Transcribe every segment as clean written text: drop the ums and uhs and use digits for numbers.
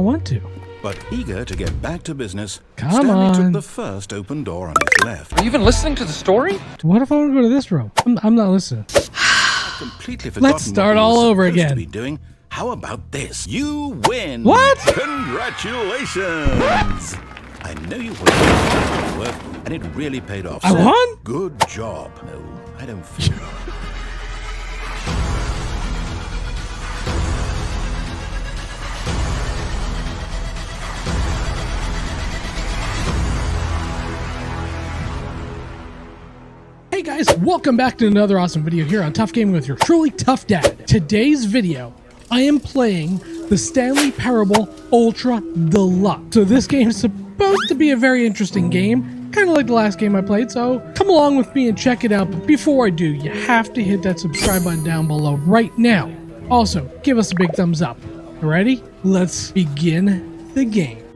I want to. But eager to get back to business, Come Stanley on. took the first open door on his left. Are you even listening to the story? What if I want to go to this room? I'm not listening. Completely forgotten Let's start what he was all over supposed to again. be doing. How about this? You win! What? Congratulations! I know you put hard work, and it really paid off. I So, won? Good job. No, I don't feel. Hey guys, welcome back to another awesome video here on Tough Gaming with your truly tough dad. Today's video, I am playing the Stanley Parable Ultra Deluxe. So this game is supposed to be a very interesting game, kind of like the last game I played, so come along with me and check it out. But before I do, you have to hit that subscribe button down below right now. Also, give us a big thumbs up. Ready? Let's begin the game.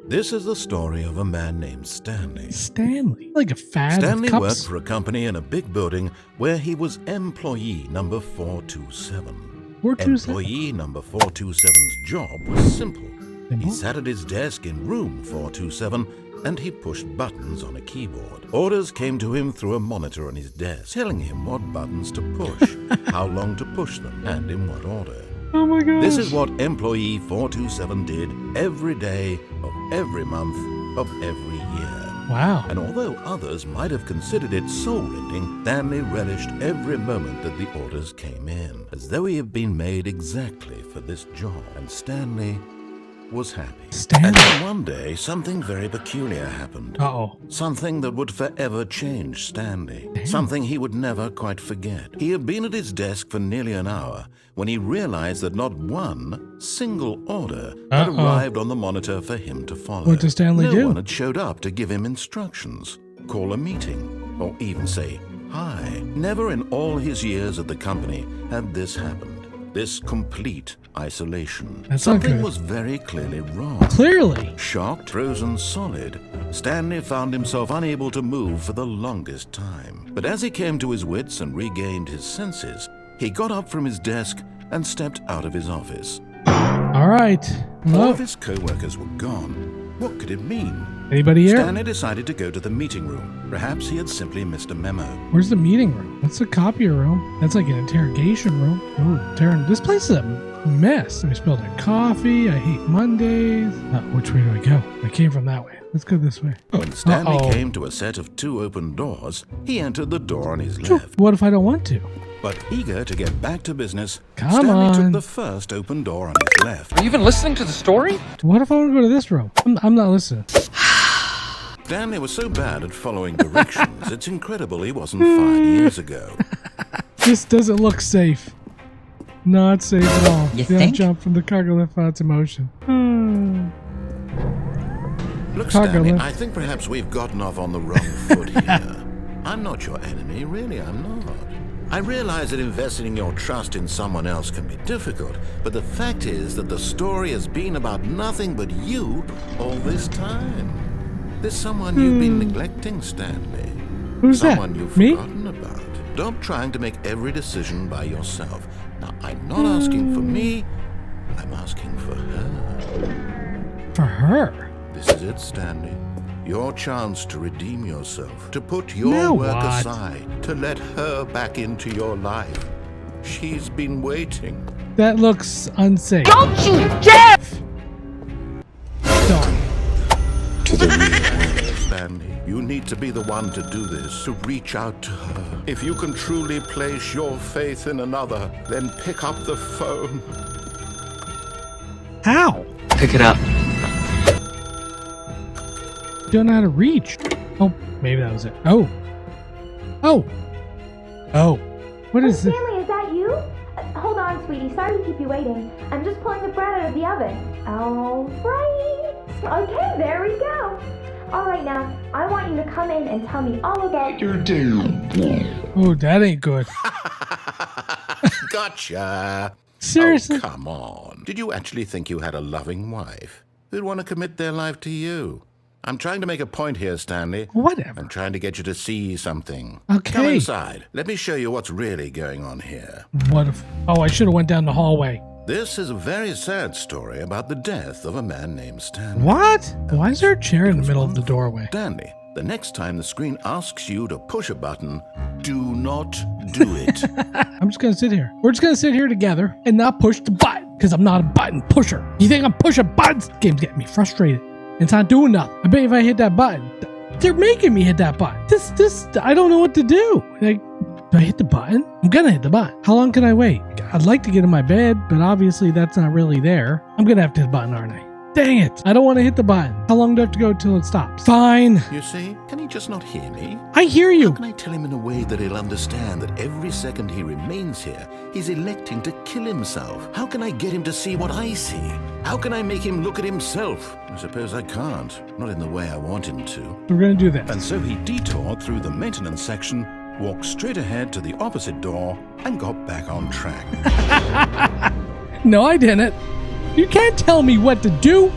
This is the story of a man named Stanley. Stanley, like a fad Stanley cups. worked for a company in a big building where he was employee number 427. 427? Employee number 427's job was simple. Simple? He sat at his desk in room 427 and he pushed buttons on a keyboard. Orders came to him through a monitor on his desk, telling him what buttons to push, how long to push them, and in what order. Oh my gosh. This is what employee 427 did every day of every month of every year. Wow. And although others might have considered it soul-rending, Stanley relished every moment that the orders came in, as though he had been made exactly for this job. And Stanley was happy. Stanley? And then one day, something very peculiar happened. Uh-oh. Something that would forever change Stanley. Something he would never quite forget. He had been at his desk for nearly an hour when he realized that not one single order had arrived on the monitor for him to follow. What does Stanley do? No one had showed up to give him instructions, call a meeting, or even say hi. Never in all his years at the company had this happened. This complete isolation. That's not Something good. was very clearly wrong. Clearly. Shocked, frozen solid, Stanley found himself unable to move for the longest time. But as he came to his wits and regained his senses, he got up from his desk and stepped out of his office. All right. All Well, of his co-workers were gone. What could it mean? anybody here? Stanley decided to go to the meeting room. Perhaps he had simply missed a memo. Where's the meeting room? That's a copier room. That's like an interrogation room. Oh, this place is a mess. I spilled a coffee. I hate Mondays. Which way do I go? I came from that way. Let's go this way. When Stanley Uh-oh. came to a set of two open doors, he entered the door on his left. What if I don't want to? But eager to get back to business, Come Stanley on. took the first open door on his left. Are you even listening to the story? What if I want to go to this room? I'm not listening. Stanley was so bad at following directions, it's incredible he wasn't 5 years ago. This doesn't look safe. Not safe at all. You Don't think? jump from the cargo lift without emotion. Look, Cargo Stanley, lift. I think perhaps we've gotten off on the wrong foot here. I'm not your enemy, really, I'm not. I realize that investing your trust in someone else can be difficult, but the fact is that the story has been about nothing but you all this time. There's someone you've been neglecting, Stanley. Who's that? Someone you've Me? forgotten about. Stop trying to make every decision by yourself. Now, I'm not asking for me, I'm asking for her. For her? This is it, Stanley. Your chance to redeem yourself, to put your Now work what? aside, to let her back into your life. She's been waiting. That looks unsafe. Don't you dare! Don't. To the real world, Stanley. You need to be the one to do this, to reach out to her. If you can truly place your faith in another, then pick up the phone. How? Pick it up. Don't know how to reach. Oh, maybe that was it. Oh. Oh. Oh. What is this? Stanley, is that you? Hold on, sweetie. Sorry to keep you waiting. I'm just pulling the bread out of the oven. All right. Okay, there we go. All right, now, I want you to come in and tell me all about your Oh, that ain't good. Gotcha. Seriously? Oh, come on. Did you actually think you had a loving wife who'd want to commit their life to you? I'm trying to make a point here, Stanley. Whatever. I'm trying to get you to see something. Okay. Come inside. Let me show you what's really going on here. What if... Oh, I should have went down the hallway. This is a very sad story about the death of a man named Stanley. What? Why is there a chair in the middle of the doorway? Stanley, the next time the screen asks you to push a button, do not do it. I'm just gonna sit here. We're just gonna sit here together and not push the button because I'm not a button pusher. You think I'm pushing buttons? This game's getting me frustrated. It's not doing nothing. I bet if I hit that button, they're making me hit that button. This, I don't know what to do. Like, do I hit the button? I'm gonna hit the button. How long can I wait? I'd like to get in my bed, but obviously that's not really there. I'm gonna have to hit the button, aren't I? Dang it. I don't want to hit the button. How long do I have to go till it stops? Fine. You see, can he just not hear me? I hear you. How can I tell him in a way that he'll understand that every second he remains here, he's electing to kill himself? How can I get him to see what I see? How can I make him look at himself? I suppose I can't. Not in the way I want him to. We're gonna do this. And so he detoured through the maintenance section, walked straight ahead to the opposite door, and got back on track. No, I didn't. You can't tell me what to do.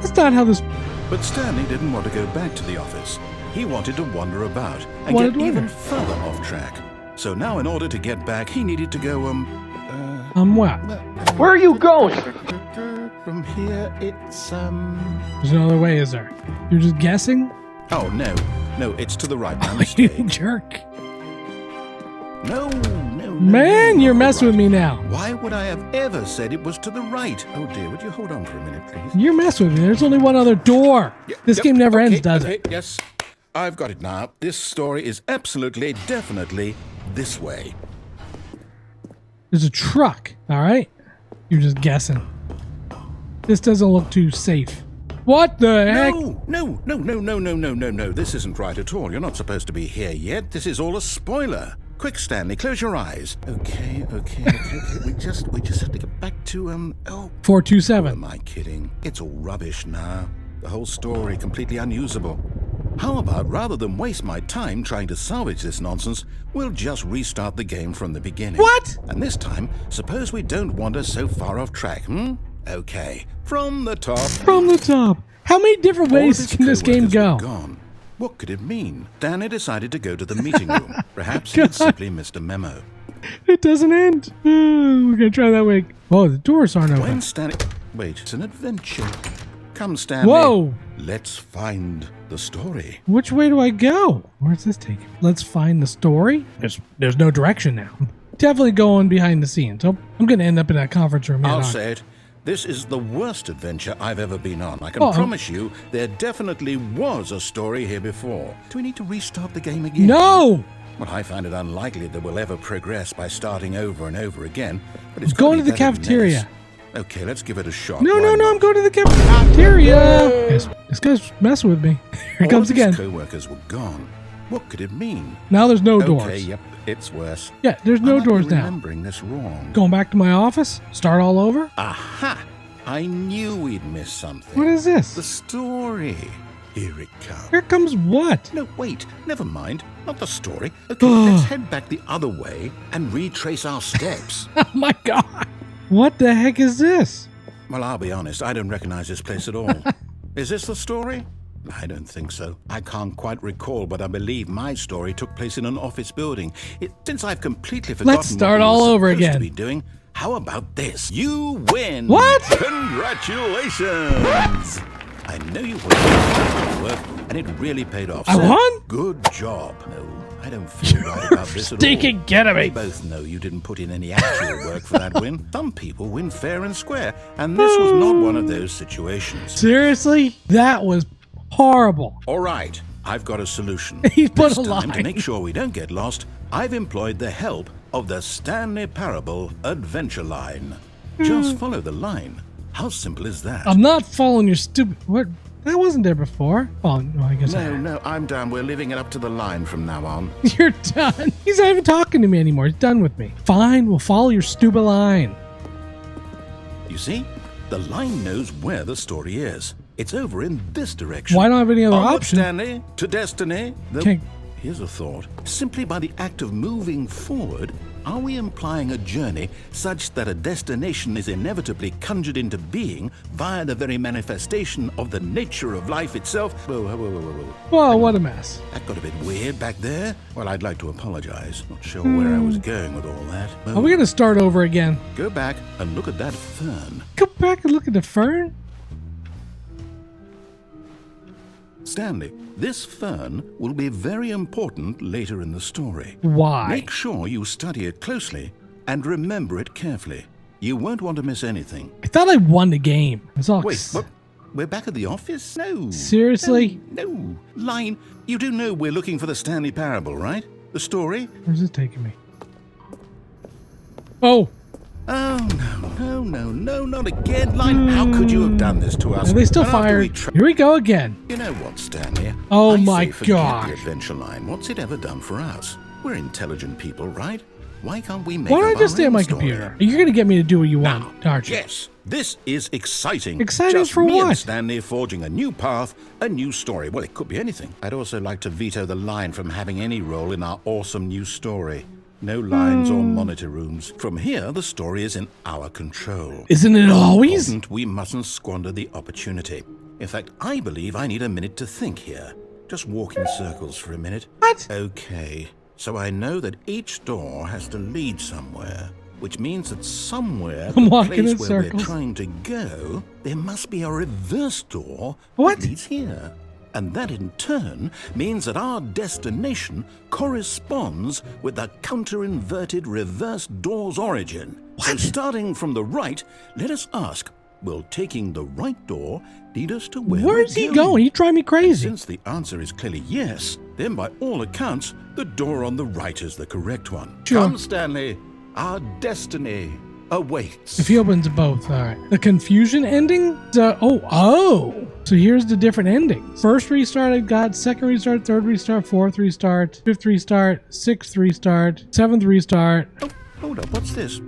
That's not how this... But Stanley didn't want to go back to the office. He wanted to wander about and Wanted get to even wander. further off track. So now in order to get back, he needed to go, What? Where are you going? From here, it's, There's no other way, is there? You're just guessing? Oh, no. No, it's to the right. My You mistake. jerk. No. Man, you're messing with me now. Why would I have ever said it was to the right? Oh, dear, would you hold on for a minute, please? You're messing with me. There's only one other door. This game never ends, does it? Yes, I've got it now. This story is absolutely, definitely this way. There's a truck, all right? You're just guessing. This doesn't look too safe. What the heck? No. This isn't right at all. You're not supposed to be here yet. This is all a spoiler. Quick, Stanley, close your eyes. Okay. We just have to get back to, 427. Am I kidding? It's all rubbish now. The whole story completely unusable. How about, rather than waste my time trying to salvage this nonsense, we'll just restart the game from the beginning. What? And this time, suppose we don't wander so far off track, Okay, from the top. From the top. How many different All ways his can this game co-workers go? were gone. What could it mean? Stanley decided to go to the meeting room. Perhaps he had simply missed a memo. It doesn't end. We're going to try that way. Oh, the doors aren't open. When Stanley... Wait, it's an adventure. Come, Stanley. Whoa. Let's find the story. Which way do I go? Where's this taking me? Let's find the story. There's no direction now. Definitely going behind the scenes. So I'm going to end up in that conference room. I'll say it. This is the worst adventure I've ever been on. I can promise you there definitely was a story here before. Do we need to restart the game again? No. Well, I find it unlikely that we'll ever progress by starting over and over again. But it's Going gotta to be the better than cafeteria. this. Okay, let's give it a shot. No, Why not? I'm going to the cafeteria. This guy's messing with me. Here it comes All of again. his co-workers were gone. What could it mean? Now there's no Okay, doors. yep, it's worse. Yeah, there's no I might be doors now. remembering this wrong. Going back to my office? Start all over? Aha! I knew we'd missed something. What is this? The story. Here it comes. Here comes what? No, wait. Never mind. Not the story. Okay, let's head back the other way and retrace our steps. Oh my god. What the heck is this? Well, I'll be honest. I don't recognize this place at all. Is this the story? I don't think so. I can't quite recall, but I believe my story took place in an office building. Since I've completely forgotten Let's start what we were all over supposed to again. be doing, how about this? You win! What? Congratulations! I know you worked hard work, and it really paid off. I So, won? Good job. No, I don't feel right about this at all. Stinking get at me. We both know you didn't put in any actual work for that win. Some people win fair and square, and this was not one of those situations. Seriously? That was horrible. All right, I've got a solution. He put This a time, line. to make sure we don't get lost, I've employed the help of the Stanley Parable Adventure Line. Just follow the line. How simple is that? I'm not following your stupid... What? That wasn't there before. Oh, no, I guess No, I'm done. We're leaving it up to the line from now on. You're done. He's not even talking to me anymore. He's done with me. Fine, we'll follow your stupid line. You see? The line knows where the story is. It's over in this direction. Why don't I have any other Onward, option? Stanley, to destiny. Okay. Here's a thought. Simply by the act of moving forward, Are we implying a journey such that a destination is inevitably conjured into being via the very manifestation of the nature of life itself? Whoa. Whoa, what a mess. That got a bit weird back there. Well, I'd like to apologize. Not sure where I was going with all that. Are we going to start over again? Go back and look at that fern. Go back and look at the fern? Stanley, this fern will be very important later in the story. Why? Make sure you study it closely and remember it carefully. You won't want to miss anything. I thought I won the game. It's all Wait, what? We're back at the office? No. Seriously? No. Line, you do know we're looking for the Stanley Parable, right? The story? Where's this taking me? Oh. Oh, no, not again. Line, how could you have done this to us? Are they still And after fired? Here we go again. You know what, Stanley? Oh I my say forget gosh. the adventure line. What's it ever done for us? We're intelligent people, right? Why can't we make Why don't up I just our stay on own my story? computer? You're going to get me to do what you want, aren't you? Yes, this is exciting. Exciting Just for me what? and Stanley forging a new path, a new story. Well, it could be anything. I'd also like to veto the line from having any role in our awesome new story. No lines or monitor rooms. From here, the story is in our control. Isn't it always? We mustn't squander the opportunity. In fact, I believe I need a minute to think here. Just walk in circles for a minute. What? Okay, so I know that each door has to lead somewhere, which means that somewhere, I'm the walking place in where circles. we're trying to go, there must be a reverse door What? that leads here. And that in turn means that our destination corresponds with the counter-inverted reverse door's origin. So starting from the right, let us ask, will taking the right door lead us to where Where's we're he going? You drive me crazy. Since the answer is clearly yes, then by all accounts, the door on the right is the correct one. Sure. Come, Stanley, our destiny awaits. If he opens both, all right. The confusion ending? Oh. So here's the different endings. First restart I got, second restart, third restart, fourth restart, fifth restart, sixth restart, seventh restart. Oh, hold up, what's this?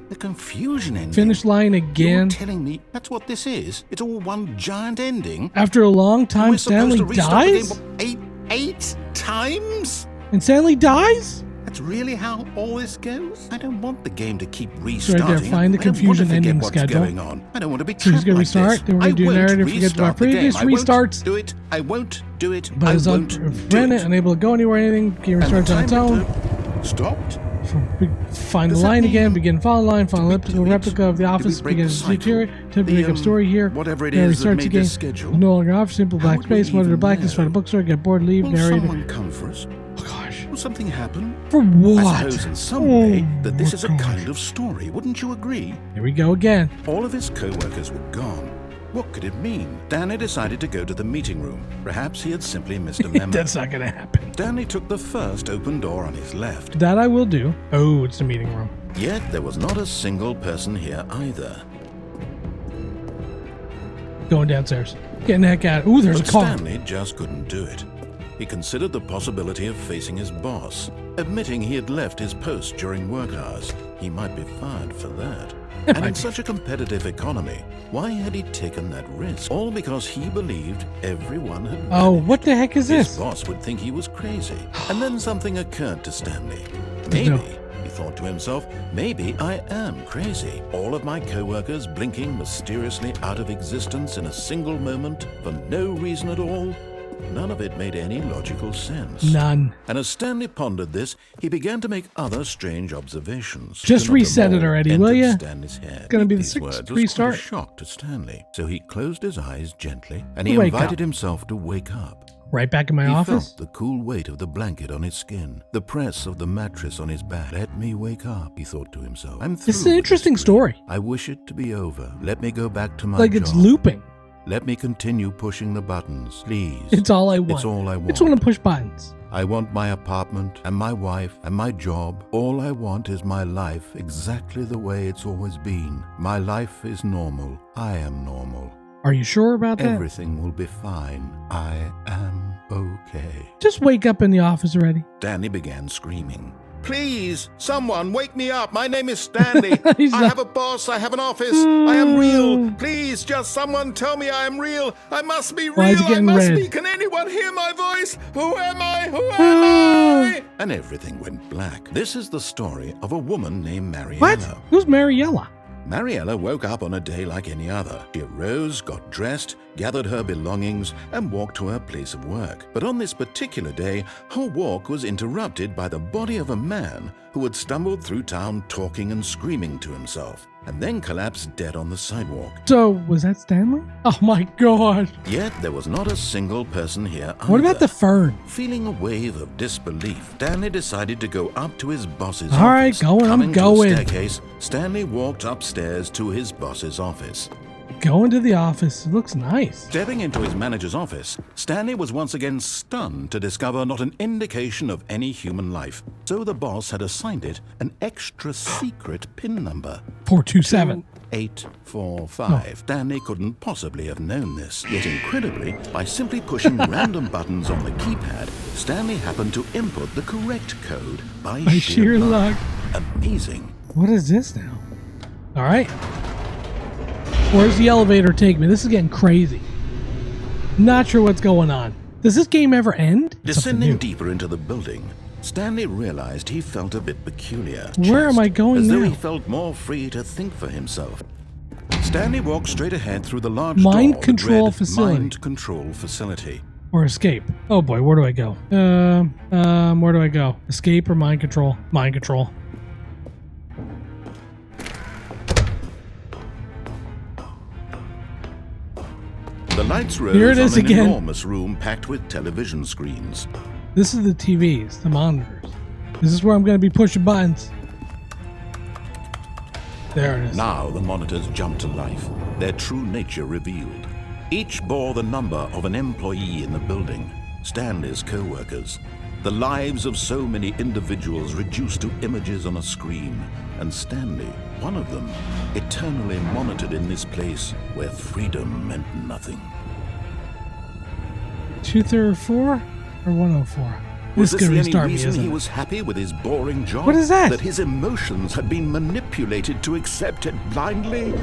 The confusion ending. Finish line again. You're telling me that's what this is? It's all one giant ending? After a long And time, we're supposed Stanley to restart the game, dies? what, eight times? And Stanley dies? That's really how all this goes? I don't want the game to keep right restarting. there, find the I don't want to confusion forget ending what's schedule. going on. I don't want to be So he's trapped gonna like restart, this. then we're gonna I do won't narrative, forget about restart the previous game. restarts. I won't do it. I won't do it. But I it's won't do ran it, it. unable to go anywhere, anything. Game And the restarts on its timer own. stopped. Find the Does that line mean again, begin follow line, find we elliptical do it? replica of the Do we office, break begin the cycle? interior, to The, make up story here. whatever it Then is that restarts made again. this schedule? No longer office, simple black How would we space, monitor even blackness, know? find a bookstore, get bored, leave, Will narrator. someone come for us? Oh gosh. Will something happen? For what? I suppose in some way that this Oh, is a gosh. kind of story, wouldn't you agree? Here we go again. All of his co-workers were gone. What could it mean? Stanley decided to go to the meeting room. Perhaps he had simply missed a memo. That's not gonna happen. Stanley took the first open door on his left. That I will do. Oh, it's the meeting room. Yet there was not a single person here either. Going downstairs. Getting the heck out. Ooh, there's But a car. Stanley just couldn't do it. He considered the possibility of facing his boss, admitting he had left his post during work hours. He might be fired for that. And in such a competitive economy, why had he taken that risk? All because he believed everyone had Oh, vanished. what the heck is His this? boss would think he was crazy. And then something occurred to Stanley. No. Maybe, he thought to himself, maybe I am crazy. All of my co-workers blinking mysteriously out of existence in a single moment for no reason at all. None of it made any logical sense. None. And as Stanley pondered this, he began to make other strange observations. Just None of them reset it all already, entered will ya? Stanley's head. It's gonna be the These sixth words was restart. quite a shock to Stanley. So he closed his eyes gently, and he Wake invited up. himself to wake up. Right back in my He office. felt the cool weight of the blanket on his skin, the press of the mattress on his back. Let me wake up, he thought to himself. I'm through This is an with interesting dream. story. I wish it to be over. Let me go back to my Like job. it's looping. Let me continue pushing the buttons, please. It's all I want. It's all I want. I just want to push buttons. I want my apartment and my wife and my job. All I want is my life exactly the way it's always been. My life is normal. I am normal. Are you sure about that? Everything will be fine. I am okay. Just wake up in the office already. Stanley began screaming. Please, someone, wake me up. My name is Stanley. He's I not- have a boss. I have an office. I am real. Please, just someone tell me I am real. I must be real. Why is it I getting must red? be. Can anyone hear my voice? Who am I? Who am I? And everything went black. This is the story of a woman named Mariella. What? Who's Mariella? Mariella woke up on a day like any other. She arose, got dressed, gathered her belongings, and walked to her place of work. But on this particular day, her walk was interrupted by the body of a man who had stumbled through town talking and screaming to himself, and then collapsed dead on the sidewalk. So, was that Stanley? Oh my god. Yet there was not a single person here either. What about the fern? Feeling a wave of disbelief, Stanley decided to go up to his boss's All right, office. going, I'm Coming going. to a staircase, Stanley walked upstairs to his boss's office. Going to the office. It looks nice. Stepping into his manager's office, Stanley was once again stunned to discover not an indication of any human life. So the boss had assigned it an extra secret PIN number. 427. 845. Stanley couldn't possibly have known this. Yet incredibly, by simply pushing random buttons on the keypad, Stanley happened to input the correct code by sheer luck. Amazing. What is this now? All right. Where's the elevator take me? This is getting crazy. Not sure what's going on. Does this game ever end? Something Descending new. deeper into the building, Stanley realized he felt a bit peculiar. Where am I Just going as though now? he felt more free to think for himself. Stanley walked straight ahead through the large Mind door that control read facility. Mind control facility. Or escape. Oh boy, where do I go? Where do I go? Escape or mind control? Mind control. The lights rose Here it is on an again. enormous room packed with television screens. This is the TVs, the monitors. This is where I'm going to be pushing buttons. There it is. Now the monitors jumped to life, their true nature revealed. Each bore the number of an employee in the building, Stanley's co-workers. The lives of so many individuals reduced to images on a screen, and Stanley, one of them, eternally monitored in this place where freedom meant nothing. 234 or 104? Was This this could the only restart me, reason isn't he it? was happy with his boring job? What is that? That his emotions had been manipulated to accept it blindly?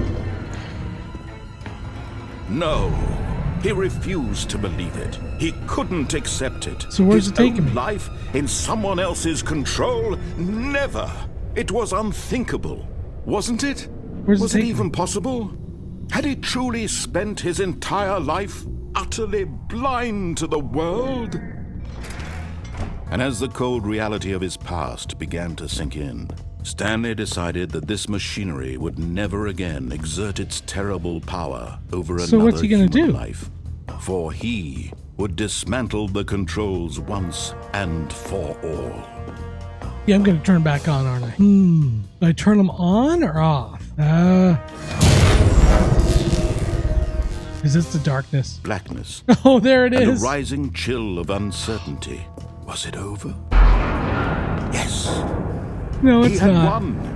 No. He refused to believe it. He couldn't accept it. So where's His it taking own me? life in someone else's control? Never. It was unthinkable, wasn't it? Where's it was it taking even me? possible? Had he truly spent his entire life utterly blind to the world? And as the cold reality of his past began to sink in, Stanley decided that this machinery would never again exert its terrible power over So another what's he gonna human do? life. For he would dismantle the controls once and for all. Yeah, I'm going to turn back on, aren't I? Do I turn them on or off? Is this the darkness? Blackness Oh, there it and a is. rising chill of uncertainty. Was it over? Yes. No, He it's had not. won.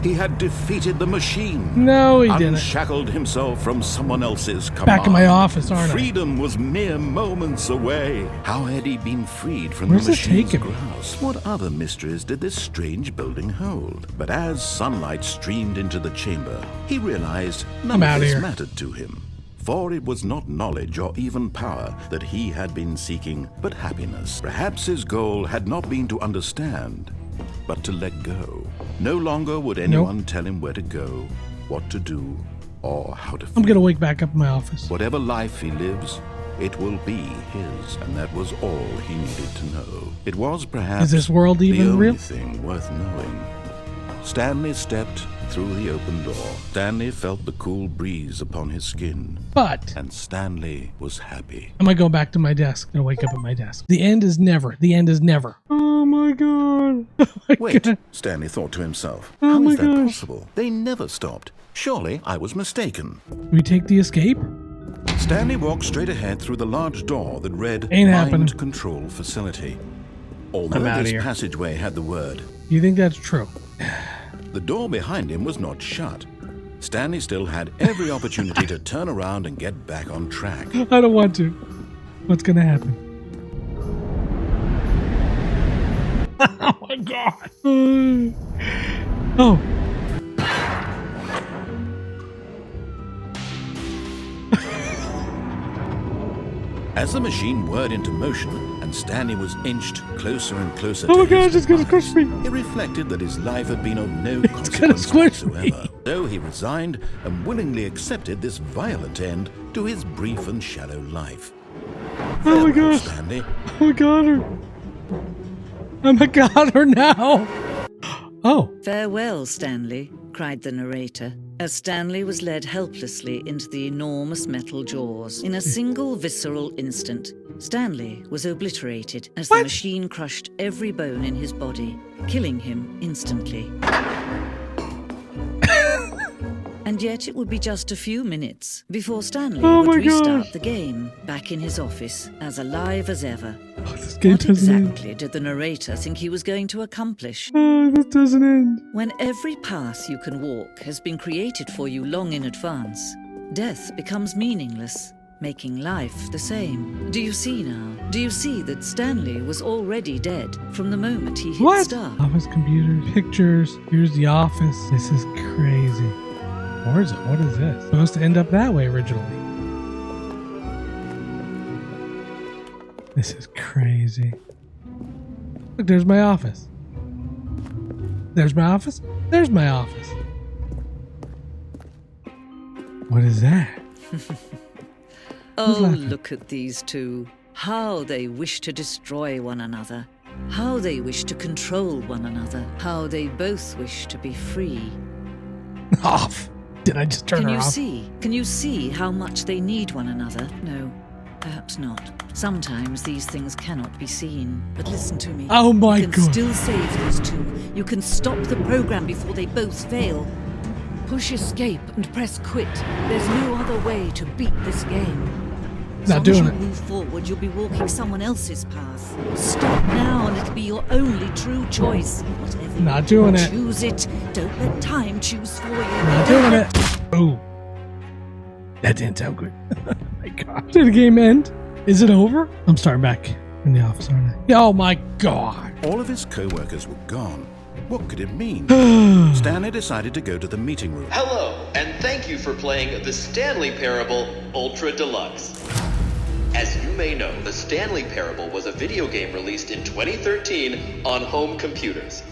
He had defeated the machine. No, he didn't. Unshackled himself from someone else's command. Back in my office, aren't I? Freedom was mere moments away. How had he been freed from Where's the this machine's taking me? grasp? What other mysteries did this strange building hold? But as sunlight streamed into the chamber, he realized I'm none of outta this here. mattered to him. For it was not knowledge or even power that he had been seeking, but happiness. Perhaps his goal had not been to understand, but to let go. No longer would anyone tell him where to go, what to do, or how to feel. I'm going to wake back up in my office. Whatever life he lives, it will be his, and that was all he needed to know. It was perhaps Is this world the even only real? thing worth knowing. Stanley stepped through the open door. Stanley felt the cool breeze upon his skin, But and Stanley was happy. I'm going to go back to my desk. I'm going to wake up at my desk. The end is never. The end is never. Oh my god. Oh my Wait, god. Stanley thought to himself. Oh How my is that gosh. possible? They never stopped. Surely I was mistaken. Do we take the escape? Stanley walked straight ahead through the large door that read Ain't Mind happening. Control Facility. Although I'm outta this here. passageway had the word, You think that's true? the door behind him was not shut. Stanley still had every opportunity to turn around and get back on track. I don't want to. What's going to happen? Oh my god. Oh. As the machine whirred into motion and Stanley was inched closer and closer Oh to my gosh, his it's gonna demise, squish me. it reflected that his life had been of no It's gonna consequence squish me. whatsoever. So he resigned and willingly accepted this violent end to his brief and shallow life. Oh my Farewell, gosh. Stanley. Oh, I got her. Oh, I got her now. Oh. Farewell, Stanley, cried the narrator, as Stanley was led helplessly into the enormous metal jaws. In a single visceral instant, Stanley was obliterated as the machine crushed every bone in his body, killing him instantly. And yet it would be just a few minutes before Stanley would restart the game, back in his office, as alive as ever. Oh, this game What doesn't end. exactly did the narrator think he was going to accomplish? Oh, this doesn't end. When every path you can walk has been created for you long in advance, death becomes meaningless, making life the same. Do you see now? Do you see that Stanley was already dead from the moment he hit start? Office computers, pictures. Here's the office. This is crazy. Warzone, what is this? Supposed to end up that way originally. This is crazy. Look, there's my office. There's my office. There's my office. What is that? Oh, laughing? look at these two. How they wish to destroy one another. How they wish to control one another. How they both wish to be free. Off. Did I just turn Can her you off? see? Can you see how much they need one another? No, perhaps not. Sometimes these things cannot be seen. But listen to me. Oh my You can God. still save these two. You can stop the program before they both fail. Push escape and press quit. There's no other way to beat this game. Not doing As it. you move forward, you'll be walking someone else's path. Stop now and it'll be your only true choice. Whatever Not you doing do, it. choose it. Don't let time choose for you. Not doing it. Oh. That didn't sound good. Oh my god. Did the game end? Is it over? I'm starting back in the office, aren't I? Oh my god. All of his co-workers were gone. What could it mean? Stanley decided to go to the meeting room. Hello, and thank you for playing the Stanley Parable Ultra Deluxe. As you may know, the Stanley Parable was a video game released in 2013 on home computers.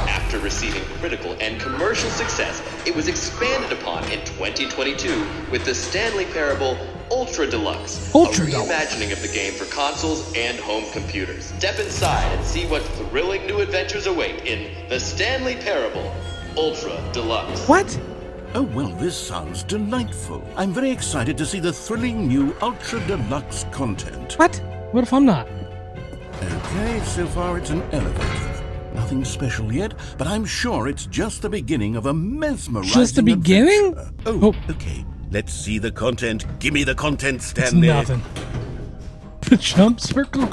After receiving critical and commercial success, it was expanded upon in 2022 with the Stanley Parable Ultra Deluxe, Ultra a Deluxe. reimagining of the game for consoles and home computers. Step inside and see what thrilling new adventures await in the Stanley Parable Ultra Deluxe. What? Oh, well, this sounds delightful. I'm very excited to see the thrilling new Ultra Deluxe content. What? What if I'm not? Okay, so far it's an elevator. Nothing special yet, but I'm sure it's just the beginning of a mesmerizing Just the beginning? adventure. Oh. Okay. Let's see the content. Give me the content, It's Stanley. nothing. The jump circle?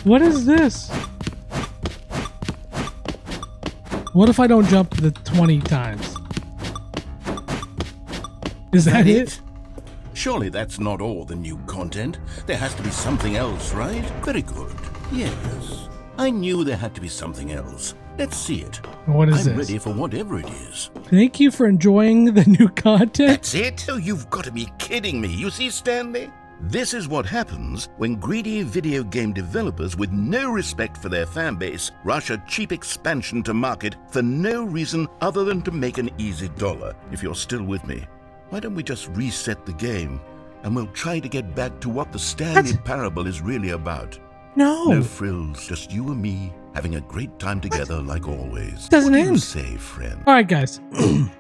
What is this? What if I don't jump the 20 times? Is that it? Surely that's not all the new content. There has to be something else, right? Very good. Yes. I knew there had to be something else. Let's see it. What is I'm this? ready for whatever it is. Thank you for enjoying the new content. That's it? Oh, you've got to be kidding me. You see, Stanley? This is what happens when greedy video game developers with no respect for their fan base rush a cheap expansion to market for no reason other than to make an easy dollar. If you're still with me, why don't we just reset the game and we'll try to get back to what the Stanley Parable is really about. No. No frills, just you and me having a great time together like always. Doesn't What do you end. say, friend? All right, guys.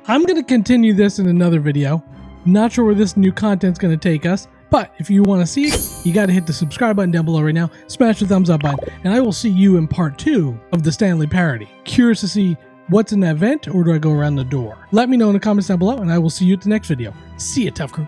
I'm going to continue this in another video. Not sure where this new content's going to take us, but if you want to see it, you got to hit the subscribe button down below right now. Smash the thumbs up button, and I will see you in part 2 of the Stanley parody. Curious to see what's in that vent, or do I go around the door? Let me know in the comments down below, and I will see you at the next video. See ya, Tough Crew.